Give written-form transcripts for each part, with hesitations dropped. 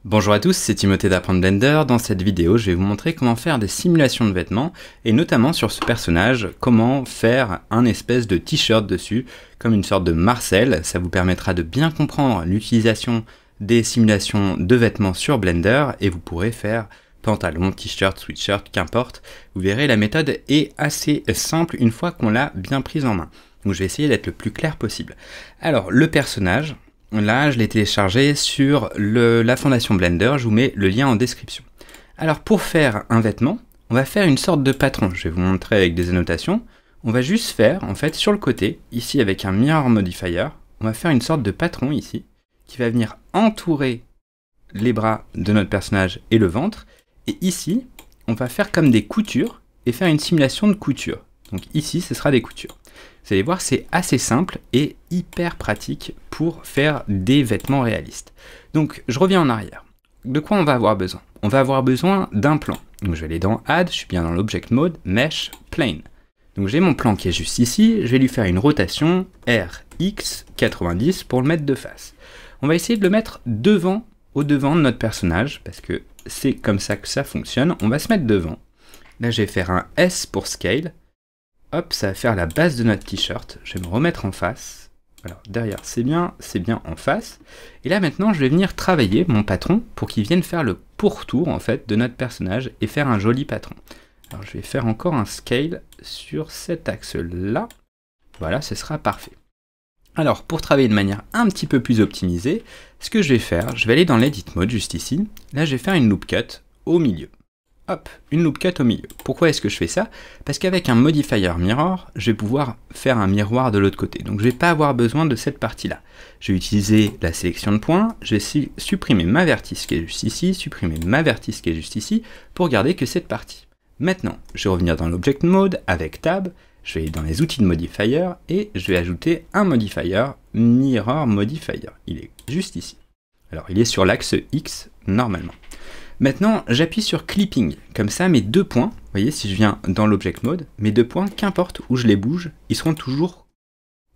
Bonjour à tous, c'est Timothée d'Apprendre Blender. Dans cette vidéo, je vais vous montrer comment faire des simulations de vêtements et notamment sur ce personnage, comment faire un espèce de t-shirt dessus, comme une sorte de Marcel. Ça vous permettra de bien comprendre l'utilisation des simulations de vêtements sur Blender et vous pourrez faire pantalon, t-shirt, sweatshirt, qu'importe. Vous verrez, la méthode est assez simple une fois qu'on l'a bien prise en main. Donc je vais essayer d'être le plus clair possible. Alors, le personnage... Là, je l'ai téléchargé sur la fondation Blender, je vous mets le lien en description. Alors pour faire un vêtement, on va faire une sorte de patron. Je vais vous montrer avec des annotations. On va juste faire, en fait, sur le côté, ici avec un Mirror Modifier, on va faire une sorte de patron ici, qui va venir entourer les bras de notre personnage et le ventre. Et ici, on va faire comme des coutures et faire une simulation de couture. Donc ici, ce sera des coutures. Vous allez voir, c'est assez simple et hyper pratique pour faire des vêtements réalistes. Donc, je reviens en arrière. De quoi on va avoir besoin? On va avoir besoin d'un plan. Donc, je vais aller dans Add, je suis bien dans l'Object Mode, Mesh, Plane. Donc, j'ai mon plan qui est juste ici. Je vais lui faire une rotation RX 90 pour le mettre de face. On va essayer de le mettre au devant de notre personnage, parce que c'est comme ça que ça fonctionne. On va se mettre devant. Là, je vais faire un S pour Scale. Hop, ça va faire la base de notre t-shirt. Je vais me remettre en face. Alors derrière, c'est bien en face. Et là maintenant, je vais venir travailler mon patron pour qu'il vienne faire le pourtour en fait de notre personnage et faire un joli patron. Alors je vais faire encore un scale sur cet axe-là. Voilà, ce sera parfait. Alors pour travailler de manière un petit peu plus optimisée, ce que je vais faire, je vais aller dans l'Edit Mode juste ici. Là, je vais faire une loop cut au milieu. Hop, une loop cut au milieu. Pourquoi est-ce que je fais ça? Parce qu'avec un modifier mirror, je vais pouvoir faire un miroir de l'autre côté. Donc je ne vais pas avoir besoin de cette partie-là. Je vais utiliser la sélection de points, je vais supprimer ma vertice qui est juste ici, supprimer ma vertice qui est juste ici, pour garder que cette partie. Maintenant, je vais revenir dans l'Object Mode avec Tab, je vais aller dans les outils de modifier et je vais ajouter un modifier, Mirror Modifier. Il est juste ici. Alors il est sur l'axe X normalement. Maintenant, j'appuie sur Clipping, comme ça mes deux points, vous voyez, si je viens dans l'Object Mode, mes deux points, qu'importe où je les bouge, ils seront toujours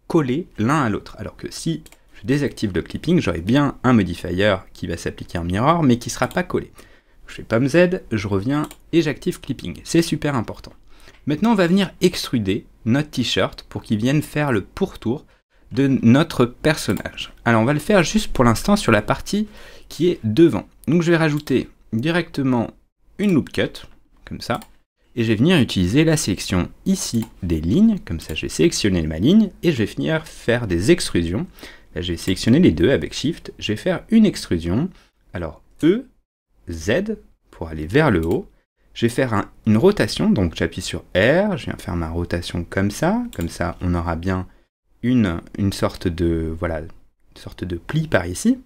collés l'un à l'autre. Alors que si je désactive le Clipping, j'aurai bien un modifier qui va s'appliquer en Mirror, mais qui ne sera pas collé. Je fais Pomme Z, je reviens et j'active Clipping, c'est super important. Maintenant, on va venir extruder notre t-shirt pour qu'il vienne faire le pourtour de notre personnage. Alors, on va le faire juste pour l'instant sur la partie qui est devant. Donc, je vais rajouter directement une loop cut, comme ça, et je vais venir utiliser la sélection ici des lignes, comme ça je vais sélectionner ma ligne, et je vais venir faire des extrusions. Là je vais sélectionner les deux avec Shift, je vais faire une extrusion, alors E, Z, pour aller vers le haut, je vais faire une rotation, donc j'appuie sur R, je viens faire ma rotation comme ça on aura bien une sorte de, voilà, une sorte de pli par ici.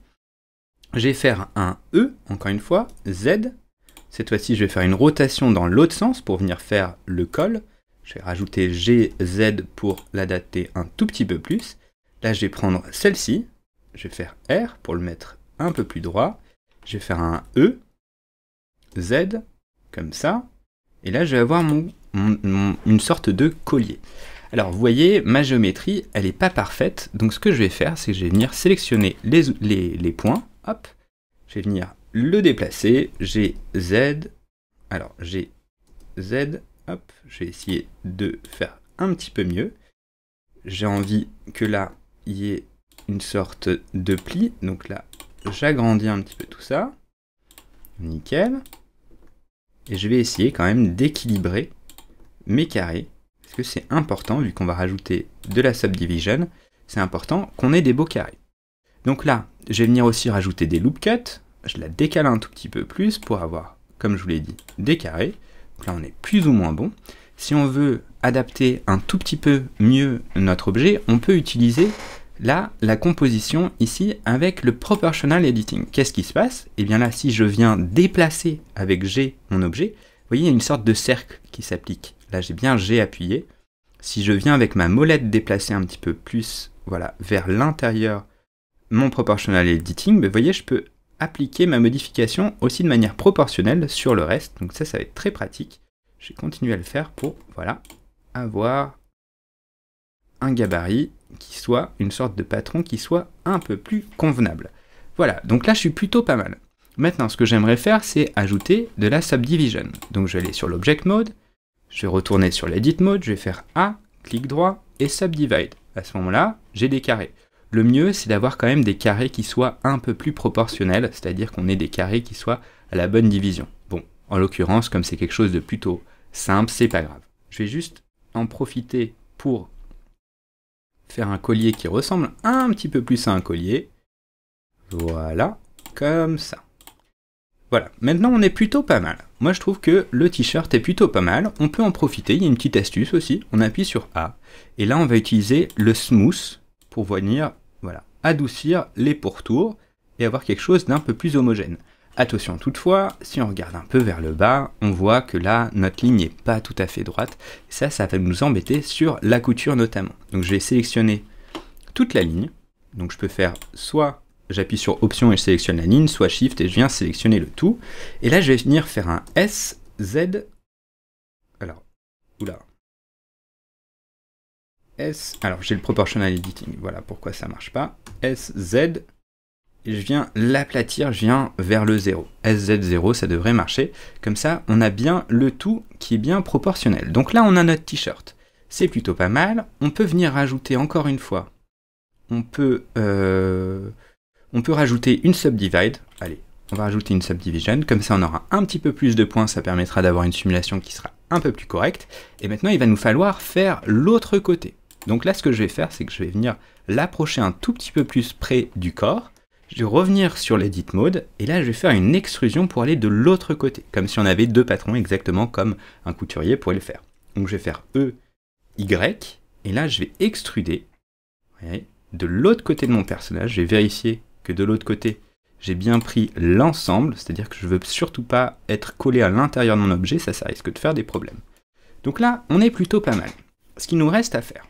Je vais faire un E, encore une fois, Z. Cette fois-ci, je vais faire une rotation dans l'autre sens pour venir faire le col. Je vais rajouter G, Z pour l'adapter un tout petit peu plus. Là, je vais prendre celle-ci. Je vais faire R pour le mettre un peu plus droit. Je vais faire un E, Z, comme ça. Et là, je vais avoir une sorte de collier. Alors, vous voyez, ma géométrie, elle n'est pas parfaite. Donc, ce que je vais faire, c'est que je vais venir sélectionner les points. Hop, je vais venir le déplacer, j'ai Z, alors j'ai Z, hop, je vais essayer de faire un petit peu mieux. J'ai envie que là, il y ait une sorte de pli, donc là, j'agrandis un petit peu tout ça, nickel. Et je vais essayer quand même d'équilibrer mes carrés, parce que c'est important, vu qu'on va rajouter de la subdivision, c'est important qu'on ait des beaux carrés. Donc là, je vais venir aussi rajouter des loop cuts. Je la décale un tout petit peu plus pour avoir, comme je vous l'ai dit, des carrés. Donc là, on est plus ou moins bon. Si on veut adapter un tout petit peu mieux notre objet, on peut utiliser là la composition ici avec le Proportional Editing. Qu'est-ce qui se passe? Et bien là, si je viens déplacer avec G mon objet, vous voyez, il y a une sorte de cercle qui s'applique. Là, j'ai bien G appuyé. Si je viens avec ma molette déplacer un petit peu plus, voilà, vers l'intérieur, mon Proportional Editing, vous voyez, je peux appliquer ma modification aussi de manière proportionnelle sur le reste. Donc ça va être très pratique. Je vais continuer à le faire pour, voilà, avoir un gabarit qui soit une sorte de patron qui soit un peu plus convenable. Voilà, donc là je suis plutôt pas mal. Maintenant, ce que j'aimerais faire, c'est ajouter de la subdivision. Donc je vais aller sur l'Object Mode, je vais retourner sur l'Edit Mode, je vais faire A, clic droit et Subdivide. À ce moment-là, j'ai des carrés. Le mieux, c'est d'avoir quand même des carrés qui soient un peu plus proportionnels, c'est-à-dire qu'on ait des carrés qui soient à la bonne division. Bon, en l'occurrence, comme c'est quelque chose de plutôt simple, c'est pas grave. Je vais juste en profiter pour faire un collier qui ressemble un petit peu plus à un collier. Voilà, comme ça. Voilà, maintenant on est plutôt pas mal. Moi je trouve que le t-shirt est plutôt pas mal. On peut en profiter, il y a une petite astuce aussi. On appuie sur A. Et là on va utiliser le smooth pour venir adoucir les pourtours et avoir quelque chose d'un peu plus homogène. Attention toutefois, si on regarde un peu vers le bas, on voit que là, notre ligne n'est pas tout à fait droite. Et ça va nous embêter sur la couture notamment. Donc je vais sélectionner toute la ligne. Donc je peux faire soit j'appuie sur Option et je sélectionne la ligne, soit Shift et je viens sélectionner le tout. Et là, je vais venir faire un S, Z. Alors, oula. S, alors j'ai le Proportional Editing, voilà pourquoi ça marche pas. S, Z. Et je viens l'aplatir, je viens vers le 0. SZ0, ça devrait marcher. Comme ça, on a bien le tout qui est bien proportionnel. Donc là, on a notre t-shirt. C'est plutôt pas mal. On peut venir rajouter encore une fois. On peut rajouter une subdivide. Allez, on va rajouter une subdivision. Comme ça, on aura un petit peu plus de points. Ça permettra d'avoir une simulation qui sera un peu plus correcte. Et maintenant, il va nous falloir faire l'autre côté. Donc là, ce que je vais faire, c'est que je vais venir l'approcher un tout petit peu plus près du corps. Je vais revenir sur l'Edit Mode, et là je vais faire une extrusion pour aller de l'autre côté, comme si on avait deux patrons, exactement comme un couturier pourrait le faire. Donc je vais faire E, Y, et là je vais extruder, voyez, de l'autre côté de mon personnage. Je vais vérifier que de l'autre côté, j'ai bien pris l'ensemble, c'est-à-dire que je ne veux surtout pas être collé à l'intérieur de mon objet, ça risque de faire des problèmes. Donc là, on est plutôt pas mal. Ce qu'il nous reste à faire,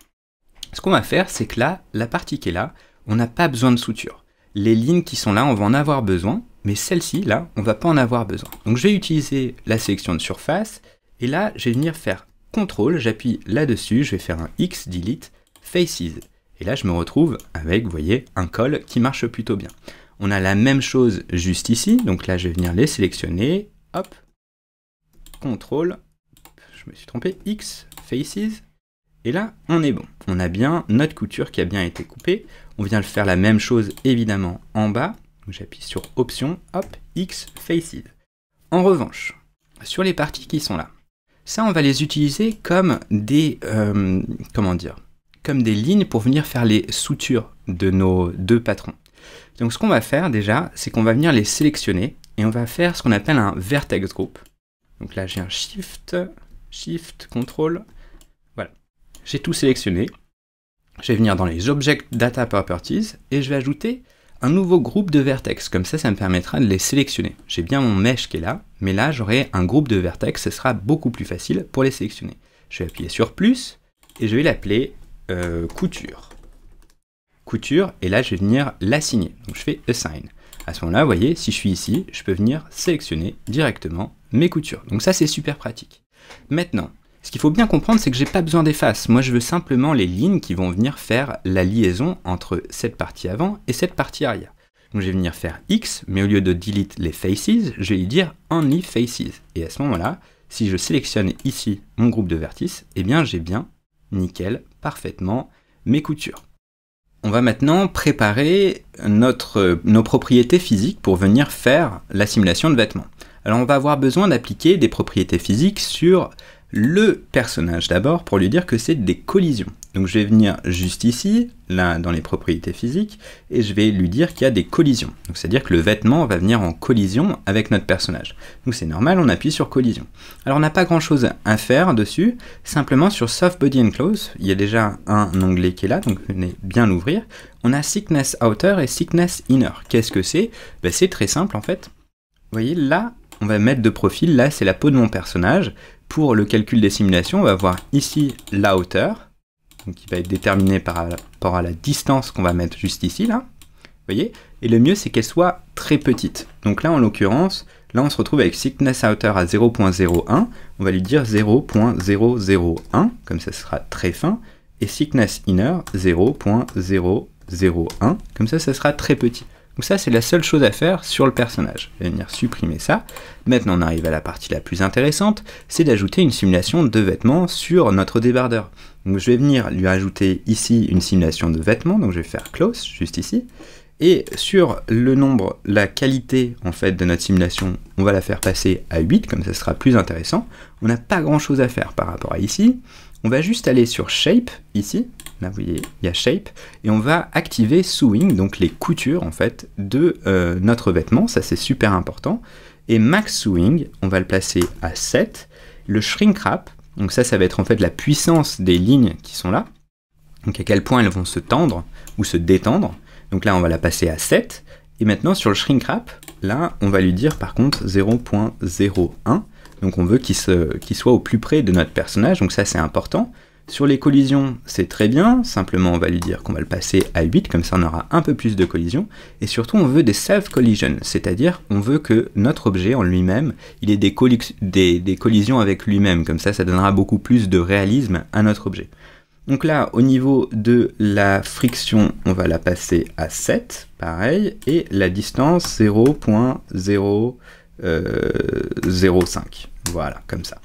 ce qu'on va faire, c'est que là, la partie qui est là, on n'a pas besoin de suture. Les lignes qui sont là, on va en avoir besoin, mais celle-ci, là, on va pas en avoir besoin. Donc je vais utiliser la sélection de surface, et là, je vais venir faire CTRL, j'appuie là-dessus, je vais faire un X, Delete, Faces. Et là, je me retrouve avec, vous voyez, un col qui marche plutôt bien. On a la même chose juste ici, donc là, je vais venir les sélectionner, hop, CTRL, je me suis trompé, X, Faces, et là, on est bon. On a bien notre couture qui a bien été coupée. On vient faire la même chose, évidemment, en bas. J'appuie sur Option, hop, X, Faces. En revanche, sur les parties qui sont là, ça, on va les utiliser comme des, comme des lignes pour venir faire les soutures de nos deux patrons. Donc, ce qu'on va faire déjà, c'est qu'on va venir les sélectionner et on va faire ce qu'on appelle un Vertex Group. Donc là, j'ai un Shift, CTRL. Voilà. J'ai tout sélectionné. Je vais venir dans les Object Data Properties et je vais ajouter un nouveau groupe de vertex. Comme ça, ça me permettra de les sélectionner. J'ai bien mon mesh qui est là, mais là, j'aurai un groupe de vertex. Ce sera beaucoup plus facile pour les sélectionner. Je vais appuyer sur plus et je vais l'appeler couture. Couture, et là, je vais venir l'assigner. Donc, je fais Assign. À ce moment-là, vous voyez, si je suis ici, je peux venir sélectionner directement mes coutures. Donc ça, c'est super pratique. Maintenant, ce qu'il faut bien comprendre, c'est que j'ai pas besoin des faces. Moi, je veux simplement les lignes qui vont venir faire la liaison entre cette partie avant et cette partie arrière. Donc, je vais venir faire X, mais au lieu de delete les faces, je vais lui dire only faces. Et à ce moment-là, si je sélectionne ici mon groupe de vertices, eh bien, j'ai bien, nickel, parfaitement mes coutures. On va maintenant préparer nos propriétés physiques pour venir faire la simulation de vêtements. Alors, on va avoir besoin d'appliquer des propriétés physiques sur le personnage d'abord pour lui dire que c'est des collisions. Donc je vais venir juste ici, là dans les propriétés physiques, et je vais lui dire qu'il y a des collisions. Donc c'est-à-dire que le vêtement va venir en collision avec notre personnage. Donc c'est normal, on appuie sur collision. Alors on n'a pas grand-chose à faire dessus, simplement sur Soft Body and Clothes, il y a déjà un onglet qui est là, donc venez bien l'ouvrir. On a Thickness Outer et Thickness Inner. Qu'est-ce que c'est? Ben, c'est très simple en fait. Vous voyez là, on va mettre de profil, là c'est la peau de mon personnage. Pour le calcul des simulations, on va voir ici la hauteur, donc qui va être déterminée par rapport à la distance qu'on va mettre juste ici, là. Vous voyez? Et le mieux, c'est qu'elle soit très petite. Donc là, en l'occurrence, là, on se retrouve avec Thickness Outer à 0.01. On va lui dire 0.001, comme ça, ce sera très fin. Et Thickness Inner, 0.001, comme ça, ça sera très petit. Donc ça, c'est la seule chose à faire sur le personnage. Je vais venir supprimer ça. Maintenant, on arrive à la partie la plus intéressante, c'est d'ajouter une simulation de vêtements sur notre débardeur. Donc je vais venir lui ajouter ici une simulation de vêtements, donc je vais faire close, juste ici. Et sur le nombre, la qualité en fait de notre simulation, on va la faire passer à 8, comme ça sera plus intéressant. On n'a pas grand chose à faire par rapport à ici. On va juste aller sur Shape, ici. Là, vous voyez, il y a Shape. Et on va activer Sewing, donc les coutures, en fait, de notre vêtement. Ça, c'est super important. Et Max Sewing, on va le placer à 7. Le Shrink Wrap, donc ça va être en fait la puissance des lignes qui sont là. Donc à quel point elles vont se tendre ou se détendre. Donc là, on va la passer à 7. Et maintenant, sur le Shrink Wrap, là, on va lui dire par contre 0.01. Donc on veut qu'il soit au plus près de notre personnage, donc ça c'est important. Sur les collisions, c'est très bien, simplement on va lui dire qu'on va le passer à 8, comme ça on aura un peu plus de collisions. Et surtout on veut des self-collisions, c'est-à-dire on veut que notre objet en lui-même, il ait des collisions avec lui-même, comme ça donnera beaucoup plus de réalisme à notre objet. Donc là, au niveau de la friction, on va la passer à 7, pareil, et la distance 0.005. Voilà, comme ça.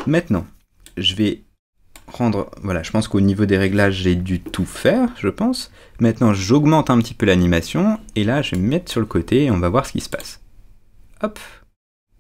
Maintenant, je vais rendre... Voilà, je pense qu'au niveau des réglages, j'ai dû tout faire, je pense. Maintenant, j'augmente un petit peu l'animation, et là, je vais me mettre sur le côté, et on va voir ce qui se passe. Hop,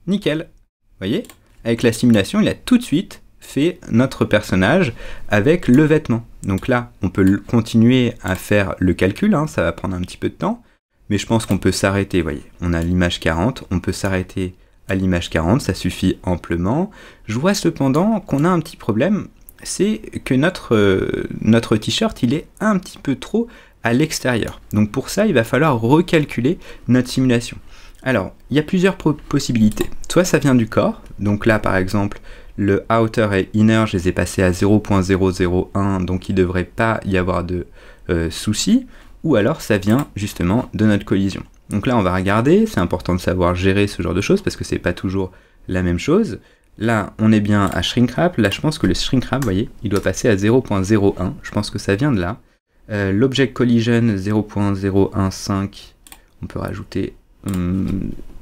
nickel. Vous voyez? Avec la simulation, il a tout de suite fait notre personnage avec le vêtement. Donc là, on peut continuer à faire le calcul, hein, ça va prendre un petit peu de temps, mais je pense qu'on peut s'arrêter, vous voyez. On a l'image 40, on peut s'arrêter à l'image 40, ça suffit amplement. Je vois cependant qu'on a un petit problème, c'est que notre t-shirt, il est un petit peu trop à l'extérieur. Donc pour ça, il va falloir recalculer notre simulation. Alors, il y a plusieurs possibilités. Soit ça vient du corps, donc là par exemple, le outer et inner, je les ai passés à 0.001, donc il ne devrait pas y avoir de soucis, ou alors ça vient justement de notre collision. Donc là, on va regarder, c'est important de savoir gérer ce genre de choses, parce que c'est pas toujours la même chose. Là, on est bien à Shrink Wrap, là je pense que le Shrink Wrap, vous voyez, il doit passer à 0.01, je pense que ça vient de là. L'Object Collision 0.015, on peut rajouter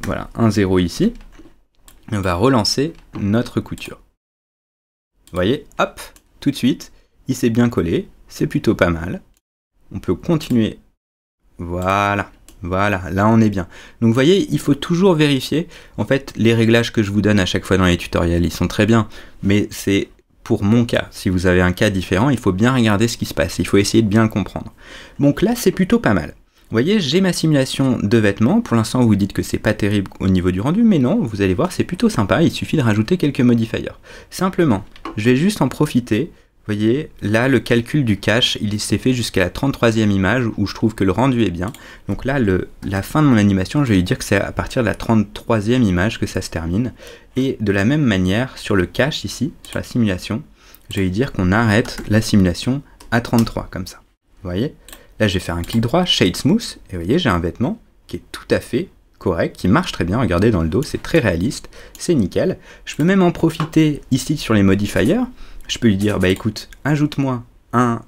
voilà, un 0 ici. Et on va relancer notre couture. Vous voyez, hop, tout de suite, il s'est bien collé, c'est plutôt pas mal. On peut continuer. Voilà, voilà, là on est bien. Donc vous voyez, il faut toujours vérifier. En fait, les réglages que je vous donne à chaque fois dans les tutoriels, ils sont très bien, mais c'est pour mon cas. Si vous avez un cas différent, il faut bien regarder ce qui se passe, il faut essayer de bien le comprendre. Donc là, c'est plutôt pas mal. Vous voyez, j'ai ma simulation de vêtements. Pour l'instant, vous dites que c'est pas terrible au niveau du rendu, mais non, vous allez voir, c'est plutôt sympa. Il suffit de rajouter quelques modifiers. Simplement, je vais juste en profiter. Vous voyez, là, le calcul du cache, il s'est fait jusqu'à la 33e image où je trouve que le rendu est bien. Donc là, la fin de mon animation, je vais lui dire que c'est à partir de la 33e image que ça se termine. Et de la même manière, sur le cache ici, sur la simulation, je vais lui dire qu'on arrête la simulation à 33, comme ça. Vous voyez ? Là, je vais faire un clic droit, Shade Smooth, et vous voyez, j'ai un vêtement qui est tout à fait correct, qui marche très bien. Regardez dans le dos, c'est très réaliste, c'est nickel. Je peux même en profiter ici sur les modifiers. Je peux lui dire, bah écoute, ajoute-moi un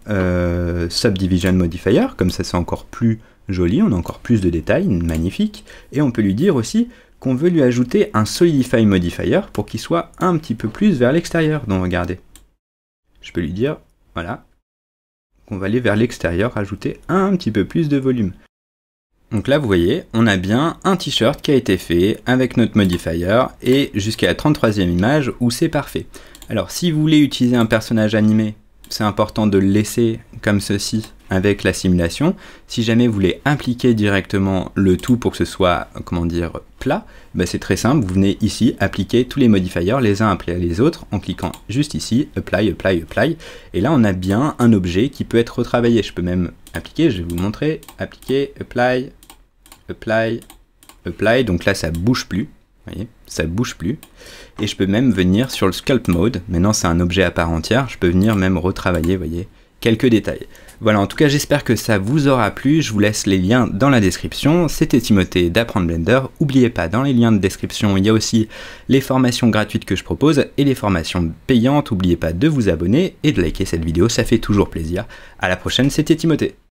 Subdivision Modifier, comme ça c'est encore plus joli, on a encore plus de détails, magnifique. Et on peut lui dire aussi qu'on veut lui ajouter un Solidify Modifier pour qu'il soit un petit peu plus vers l'extérieur. Donc regardez, je peux lui dire, voilà, on va aller vers l'extérieur, rajouter un petit peu plus de volume. Donc là, vous voyez, on a bien un t-shirt qui a été fait avec notre modifier et jusqu'à la 33e image où c'est parfait. Alors, si vous voulez utiliser un personnage animé, c'est important de le laisser comme ceci avec la simulation. Si jamais vous voulez impliquer directement le tout pour que ce soit, comment dire, plat, ben c'est très simple, vous venez ici appliquer tous les modifiers les uns après les autres en cliquant juste ici, apply, apply, apply, et là on a bien un objet qui peut être retravaillé. Je peux même appliquer, je vais vous montrer, appliquer, apply, apply, apply, donc là ça bouge plus. Vous voyez, ça bouge plus. Et je peux même venir sur le Sculpt Mode. Maintenant, c'est un objet à part entière. Je peux venir même retravailler, vous voyez, quelques détails. Voilà, en tout cas, j'espère que ça vous aura plu. Je vous laisse les liens dans la description. C'était Timothée d'Apprendre Blender. N'oubliez pas, dans les liens de description, il y a aussi les formations gratuites que je propose et les formations payantes. N'oubliez pas de vous abonner et de liker cette vidéo. Ça fait toujours plaisir. À la prochaine, c'était Timothée.